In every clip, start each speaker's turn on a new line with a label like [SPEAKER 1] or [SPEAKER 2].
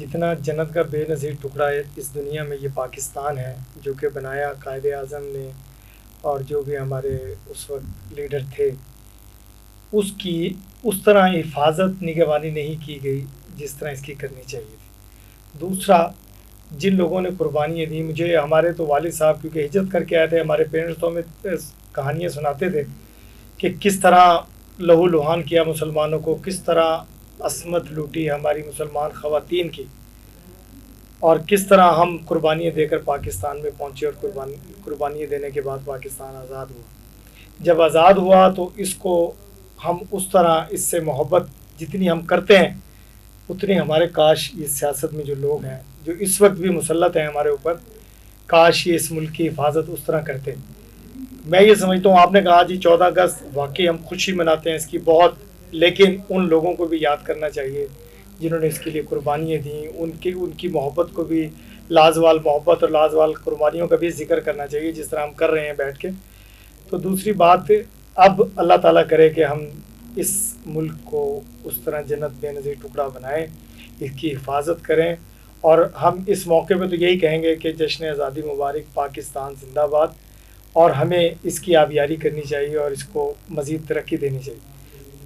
[SPEAKER 1] جتنا جنت کا بے نظیر ٹکڑا ہے اس دنیا میں یہ پاکستان ہے، جو کہ بنایا قائد اعظم نے اور جو بھی ہمارے اس وقت لیڈر تھے، اس کی اس طرح حفاظت نگہبانی نہیں کی گئی جس طرح اس کی کرنی چاہیے تھی۔ دوسرا، جن لوگوں نے قربانیاں دی، مجھے ہمارے تو والد صاحب کیونکہ ہجرت کر کے آئے تھے، ہمارے پیرنٹس تو ہمیں کہانیاں سناتے تھے کہ کس طرح لہو لہان کیا مسلمانوں کو، کس طرح عصمت لوٹی ہماری مسلمان خواتین کی، اور کس طرح ہم قربانیاں دے کر پاکستان میں پہنچے، اور قربانیاں دینے کے بعد پاکستان آزاد ہوا۔ جب آزاد ہوا تو اس کو ہم اس طرح اس سے محبت جتنی ہم کرتے ہیں اتنی ہمارے کاش یہ سیاست میں جو لوگ ہیں جو اس وقت بھی مسلط ہیں ہمارے اوپر، کاش یہ اس ملک کی حفاظت اس طرح کرتے۔ میں یہ سمجھتا ہوں، آپ نے کہا جی 14 اگست واقعی ہم خوشی مناتے ہیں اس کی بہت، لیکن ان لوگوں کو بھی یاد کرنا چاہیے جنہوں نے اس کے لیے قربانیاں دیں، ان کی محبت کو بھی، لازوال محبت اور لازوال قربانیوں کا بھی ذکر کرنا چاہیے جس طرح ہم کر رہے ہیں بیٹھ کے۔ تو دوسری بات، اب اللہ تعالیٰ کرے کہ ہم اس ملک کو اس طرح جنت بے نظیر ٹکڑا بنائیں، اس کی حفاظت کریں، اور ہم اس موقع پہ تو یہی کہیں گے کہ جشن آزادی مبارک، پاکستان زندہ باد، اور ہمیں اس کی آبیاری کرنی چاہیے اور اس کو مزید ترقی دینی چاہیے۔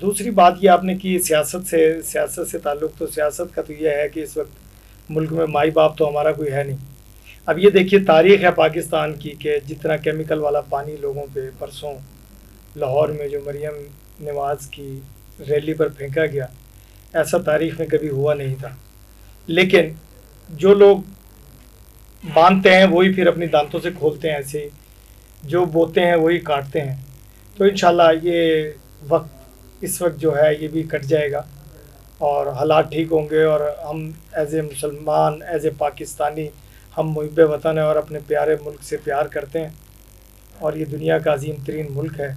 [SPEAKER 1] دوسری بات یہ آپ نے کی سیاست سے تعلق، تو سیاست کا تو یہ ہے کہ اس وقت ملک میں مائی باپ تو ہمارا کوئی ہے نہیں۔ اب یہ دیکھیے تاریخ ہے پاکستان کی کہ جتنا کیمیکل والا پانی لوگوں پہ پرسوں لاہور میں جو مریم نواز کی ریلی پر پھینکا گیا، ایسا تاریخ میں کبھی ہوا نہیں تھا، لیکن جو لوگ باندھتے ہیں وہی پھر اپنی دانتوں سے کھولتے ہیں، ایسے جو بوتے ہیں وہی کاٹتے ہیں۔ تو انشاءاللہ یہ وقت اس وقت جو ہے یہ بھی کٹ جائے گا اور حالات ٹھیک ہوں گے، اور ہم ایز اے مسلمان، ایز اے پاکستانی، ہم محب وطن ہیں اور اپنے پیارے ملک سے پیار کرتے ہیں، اور یہ دنیا کا عظیم ترین ملک ہے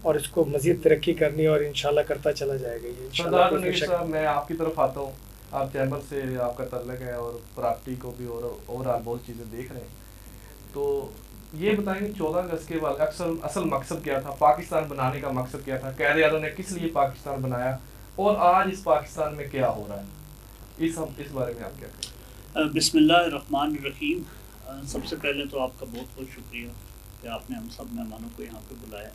[SPEAKER 1] اور اس کو مزید ترقی کرنی ہے، اور انشاءاللہ کرتا چلا جائے گا یہ انشاءاللہ۔ کوئی
[SPEAKER 2] نویر
[SPEAKER 1] شک
[SPEAKER 2] صاحب، میں آپ کی طرف آتا ہوں، آپ چیمبر سے آپ کا تعلق ہے اور پراپرٹی کو بھی اور اوورآل بہت چیزیں دیکھ رہے ہیں، تو یہ بتائیں کہ 14 اگست کے بعد اصل مقصد کیا تھا، پاکستان بنانے کا مقصد کیا تھا، قائد اعظم نے کس لیے پاکستان بنایا، اور آج اس پاکستان میں کیا ہو رہا ہے، اس بارے میں آپ کیا کہیں؟
[SPEAKER 3] بسم اللہ الرحمن الرحیم۔ سب سے پہلے تو آپ کا بہت بہت شکریہ کہ آپ نے ہم سب مہمانوں کو یہاں پہ بلایا۔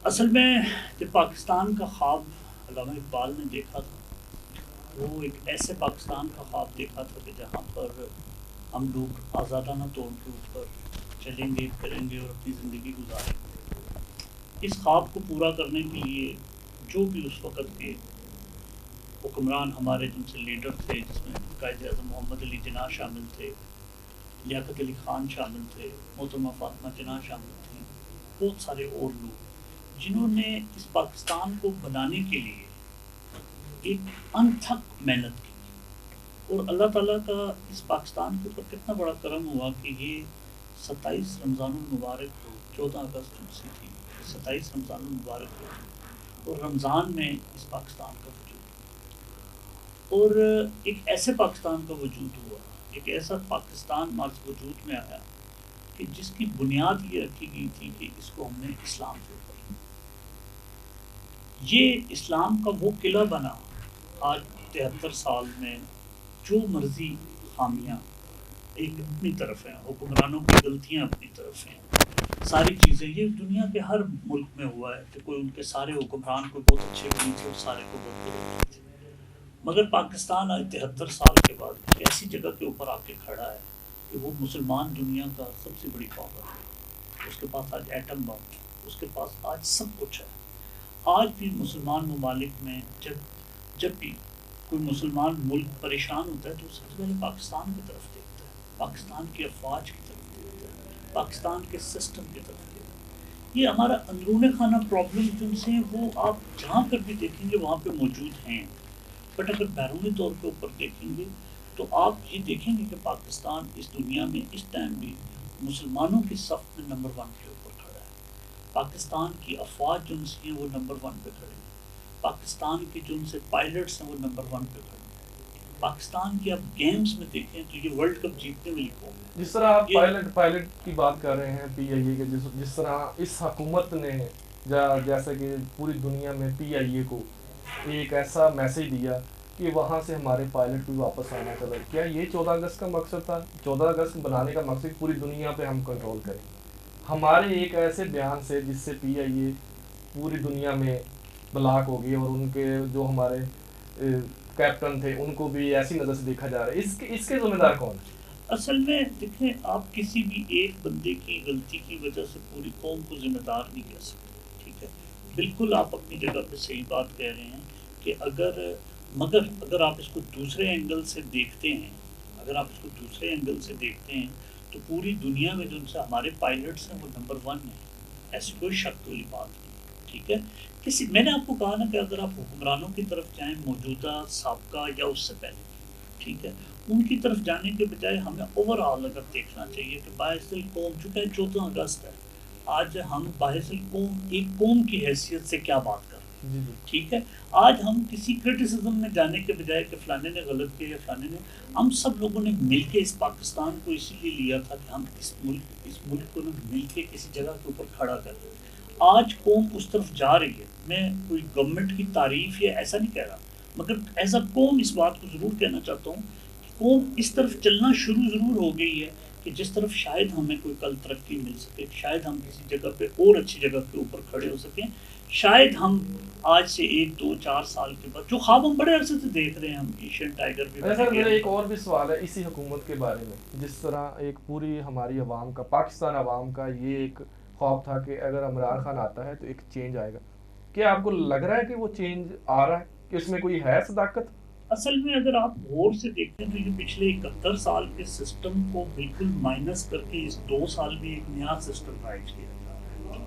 [SPEAKER 3] اصل میں جب پاکستان کا خواب علامہ اقبال نے دیکھا تھا، وہ ایک ایسے پاکستان کا خواب دیکھا تھا کہ جہاں پر ہم لوگ آزادانہ طور کے اوپر چلیں گے، پھریں گے اور اپنی زندگی گزاریں گے۔ اس خواب کو پورا کرنے کے لیے جو بھی اس وقت کے حکمران ہمارے جن سے لیڈر تھے، جس میں قائد اعظم محمد علی جناح شامل تھے، لیاقت علی خان شامل تھے، محترمہ فاطمہ جناح شامل تھیں، بہت سارے اور لوگ جنہوں نے اس پاکستان کو بنانے کے لیے ایک انتھک محنت کی، اور اللہ تعالیٰ کا اس پاکستان کے اوپر کتنا بڑا کرم ہوا کہ یہ 27 رمضان المبارک کو، 14 اگست سے تھی، 27 رمضان المبارک کو، اور رمضان میں اس پاکستان کا وجود، اور ایک ایسے پاکستان کا وجود ہوا، ایک ایسا پاکستان مارس وجود میں آیا کہ جس کی بنیاد یہ رکھی گئی تھی کہ اس کو ہم نے اسلام کے اوپر، یہ اسلام کا وہ قلعہ بنا۔ آج 73 سال میں جو مرضی خامیاں ایک اپنی طرف ہیں، حکمرانوں کی غلطیاں اپنی طرف ہیں، ساری چیزیں یہ دنیا کے ہر ملک میں ہوا ہے کہ کوئی ان کے سارے حکمران کوئی بہت اچھے بھی نہیں تھے اور سارے کو بہت برے نہیں تھے، مگر پاکستان آج 73 سال کے بعد ایک ایسی جگہ کے اوپر آ کے کھڑا ہے کہ وہ مسلمان دنیا کا سب سے بڑی پاور ہے، اس کے پاس آج ایٹم بم ہے، اس کے پاس آج سب کچھ ہے۔ آج بھی مسلمان ممالک میں جب بھی کوئی مسلمان ملک پریشان ہوتا ہے تو سب سے پہلے پاکستان کی طرف دیکھتا ہے، پاکستان کی افواج کی طرف دیکھتا ہے، پاکستان کے سسٹم کی طرف دیکھتا ہے۔ یہ ہمارا اندرون خانہ پرابلم جن سے وہ آپ جہاں پر بھی دیکھیں گے وہاں پہ موجود ہیں، بٹ اگر بیرونی طور کے اوپر دیکھیں گے تو آپ یہ دیکھیں گے کہ پاکستان اس دنیا میں اس ٹائم بھی مسلمانوں کی صف میں نمبر 1 کے اوپر کھڑا ہے۔ پاکستان کی افواج جن سے ہیں وہ نمبر 1 پہ کھڑے ہیں، پاکستان کے جن سے پائلٹس ہیں وہ نمبر 1 پہ کھڑے ہیں، پاکستان کی آپ گیمز میں دیکھیں تو یہ ورلڈ کپ جیتنے والی قوم ہے۔
[SPEAKER 2] جس طرح آپ پائلٹ کی بات کر رہے ہیں پی آئی اے کے، جس طرح اس حکومت نے جیسا کہ پوری دنیا میں پی آئی اے کو ایک ایسا میسج دیا کہ وہاں سے ہمارے پائلٹ بھی واپس آنا چلا. کیا یہ 14 اگست کا مقصد تھا؟ 14 اگست بنانے کا مقصد پوری دنیا پہ ہم کنٹرول کریں. ہمارے ایک ایسے بیان سے جس سے پی آئی اے پوری دنیا میں بلاک ہو گئی اور ان کے جو ہمارے کیپٹن تھے ان کو بھی ایسی نظر سے دیکھا جا رہا ہے. اس کے ذمہ دار کون ہے؟
[SPEAKER 3] اصل میں دیکھیں، آپ کسی بھی ایک بندے کی غلطی کی وجہ سے پوری قوم کو ذمہ دار نہیں کہہ سکتے. ٹھیک ہے، بالکل آپ اپنی جگہ پہ صحیح بات کہہ رہے ہیں کہ اگر آپ اس کو دوسرے اینگل سے دیکھتے ہیں تو پوری دنیا میں جو ان سے ہمارے پائلٹس ہیں وہ نمبر 1 ہیں، ایسی کوئی شک والی بات نہیں. ٹھیک ہے، میں نے آپ کو کہا نا کہ اگر آپ حکمرانوں کی طرف جائیں، موجودہ، سابقہ یا اس سے پہلے، ٹھیک ہے، ان کی طرف جانے کے بجائے ہمیں اوور آل اگر دیکھنا چاہیے کہ باعث القوم، چونکہ 14 اگست ہے، آج ہم باعث القوم ایک قوم کی حیثیت سے کیا بات کر رہے ہیں. ٹھیک ہے، آج ہم کسی کرٹیسزم میں جانے کے بجائے کہ فلانے نے غلط کیا یا فلانے نے، ہم سب لوگوں نے مل کے اس پاکستان کو اسی لیے لیا تھا کہ ہم اس ملک کو مل کے کسی جگہ کے اوپر کھڑا کر دیں. آج قوم اس طرف جا رہی ہے. میں کوئی گورنمنٹ کی تعریف یا ایسا نہیں کہہ رہا، مگر ایز اے قوم اس بات کو ضرور کہنا چاہتا ہوں کہ قوم اس طرف چلنا شروع ضرور ہو گئی ہے کہ جس طرف شاید ہمیں کوئی کل ترقی مل سکے، شاید ہم کسی جگہ پہ اور اچھی جگہ کے اوپر کھڑے ہو سکیں، شاید ہم آج سے 1 2 4 سال کے بعد جو خواب ہم بڑے عرصے سے دیکھ رہے ہیں، ہم ایشین ٹائیگر بھی.
[SPEAKER 2] سر میرا ایک اور بھی سوال ہے اسی حکومت کے بارے میں. جس طرح ایک پوری ہماری عوام کا، پاکستان عوام کا یہ ایک خواب تھا کہ اگر عمران خان آتا ہے تو ایک چینج آئے گا. کیا آپ کو لگ رہا ہے کہ وہ چینج آ رہا ہے، کہ اس میں کوئی ہے صداقت؟
[SPEAKER 3] اصل میں اگر آپ غور سے دیکھیں تو یہ پچھلے 71 سال کے سسٹم کو بالکل مائنس کر کے اس 2 سال میں ایک نیا سسٹم رائج کیا جا رہا ہے.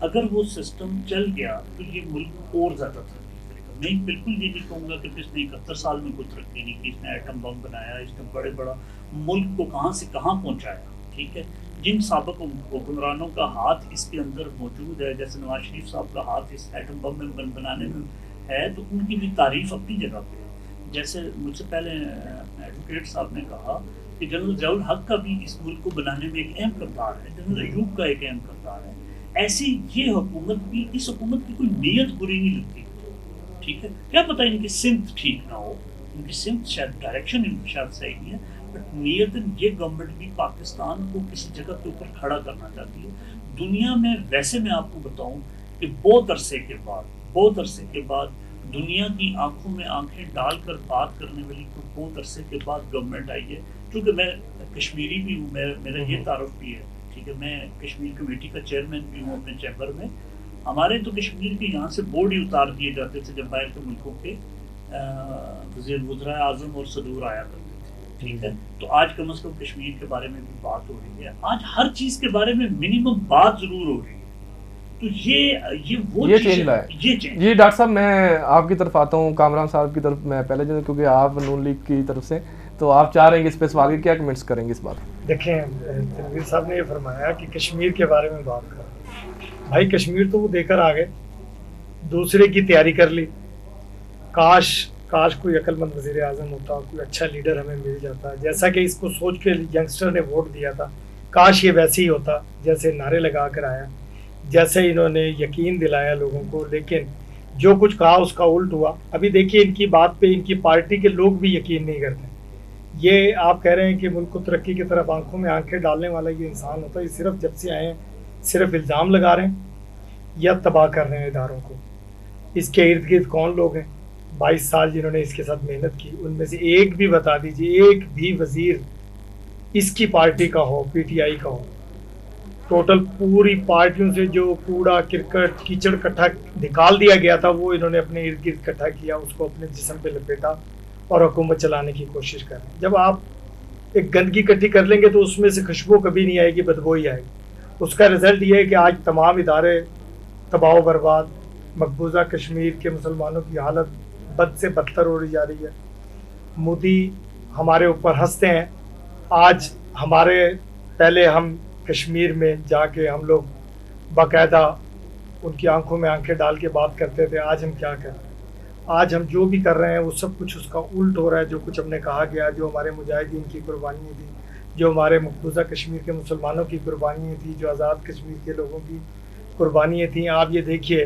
[SPEAKER 3] اگر وہ سسٹم چل گیا تو یہ ملک اور زیادہ ترقی کرے گا. میں بالکل یہ نہیں کہوں گا کہ اس نے 71 سال میں کوئی ترقی نہیں کی، اس نے ایٹم بم بنایا، اس نے بڑا ملک کو کہاں سے کہاں پہنچایا. ٹھیک ہے، جن سابق حکمرانوں کا ہاتھ اس کے اندر موجود ہے، جیسے نواز شریف صاحب کا ہاتھ اس ایٹم بم میں بنانے میں ہے، تو ان کی بھی تعریف اپنی جگہ پہ ہے. جیسے مجھ سے پہلے ایڈوکیٹ صاحب نے کہا کہ جنرل ضیاء الحق کا بھی اس ملک کو بنانے میں ایک اہم کردار ہے، جنرل ایوب کا ایک اہم کردار ہے. ایسی یہ حکومت بھی، اس حکومت کی کوئی نیت بری نہیں لگتی. ٹھیک ہے، کیا پتہ ان کی سمت ٹھیک نہ ہو، ان کی سمت شاید ڈائریکشن شاید صحیح نہیں ہے، بٹ نیت یہ گورنمنٹ بھی پاکستان کو کسی جگہ کے اوپر کھڑا کرنا چاہتی ہے. دنیا میں ویسے میں آپ کو بتاؤں کہ بہت عرصے کے بعد دنیا کی آنکھوں میں آنکھیں ڈال کر بات کرنے والی بہت عرصے کے بعد گورنمنٹ آئی ہے. چونکہ میں کشمیری بھی ہوں، میرا یہ تعارف بھی ہے. ٹھیک ہے، میں کشمیر کمیٹی کا چیئرمین بھی ہوں اپنے چیمبر میں. ہمارے تو کشمیر کے یہاں سے بورڈ ہی اتار دیے جاتے تھے جب باہر کے ملکوں کے وزیر وزراء اعظم اور صدور آیا کرتے تھے. ٹھیک ہے، تو آج کم از کم کشمیر کے بارے میں بھی بات ہو رہی ہے. آج ہر چیز کے بارے میں منیمم بات ضرور ہو رہی ہے. تو یہ
[SPEAKER 2] چینج لائے. جی ڈاکٹر صاحب، میں آپ کی طرف آتا ہوں، کامران صاحب کی طرف میں پہلے کیونکہ آپ نون لیگ کی طرف سے، تو آپ چاہ رہے ہیں کہ اس پہ سوال کے کیا کمنٹس کریں گے اس بات؟
[SPEAKER 1] دیکھیں، تنویر صاحب نے یہ فرمایا کہ کشمیر کے بارے میں بات کر، بھائی کشمیر تو وہ دے کر آ گئے، دوسرے کی تیاری کر لی. کاش کوئی عقل مند وزیر اعظم ہوتا، کوئی اچھا لیڈر ہمیں مل جاتا، جیسا کہ اس کو سوچ کے ینگسٹر نے ووٹ دیا تھا. کاش یہ ویسے ہی ہوتا، جیسے نعرے لگا کر آیا، جیسے انہوں نے یقین دلایا لوگوں کو. لیکن جو کچھ کہا اس کا الٹ ہوا. ابھی دیکھیے ان کی بات پہ ان کی پارٹی کے لوگ بھی یقین نہیں کرتے. یہ آپ کہہ رہے ہیں کہ ملک کو ترقی کی طرف آنکھوں میں آنکھیں ڈالنے والا یہ انسان ہوتا ہے. یہ صرف جب سے آئے ہیں صرف الزام لگا رہے ہیں یا تباہ کر رہے ہیں اداروں کو. اس کے ارد گرد کون لوگ ہیں 22 سال جنہوں نے اس کے ساتھ محنت کی؟ ان میں سے ایک بھی بتا دیجیے، ایک بھی وزیر اس کی پارٹی کا ہو، پی ٹی آئی کا ہو. ٹوٹل پوری پارٹیوں سے جو کوڑا کرکٹ کیچڑ کٹھا نکال دیا گیا تھا وہ انہوں نے اپنے ارد گرد کٹھا کیا، اس کو اپنے جسم پہ لپیٹا اور حکومت چلانے کی کوشش کر رہے ہیں. جب آپ ایک گندگی اکٹھی کر لیں گے تو اس میں سے خوشبو کبھی نہیں آئے گی، بدبو ہی آئے گی. اس کا رزلٹ یہ ہے کہ آج تمام ادارے تباہ و برباد. مقبوضہ کشمیر کے مسلمانوں کی حالت بد سے بدتر ہو رہی جا رہی ہے. مودی ہمارے اوپر ہنستے ہیں. آج پہلے ہم کشمیر میں جا کے ہم لوگ باقاعدہ ان کی آنکھوں میں آنکھیں ڈال کے بات کرتے تھے. آج ہم کیا کر رہے ہیں؟ آج ہم جو بھی کر رہے ہیں وہ سب کچھ اس کا الٹ ہو رہا ہے. جو کچھ ہم نے کہا گیا، جو ہمارے مجاہدین کی قربانیاں تھیں، جو ہمارے مقبوضہ کشمیر کے مسلمانوں کی قربانیاں تھیں، جو آزاد کشمیر کے لوگوں کی قربانیاں تھیں، آپ یہ دیکھیے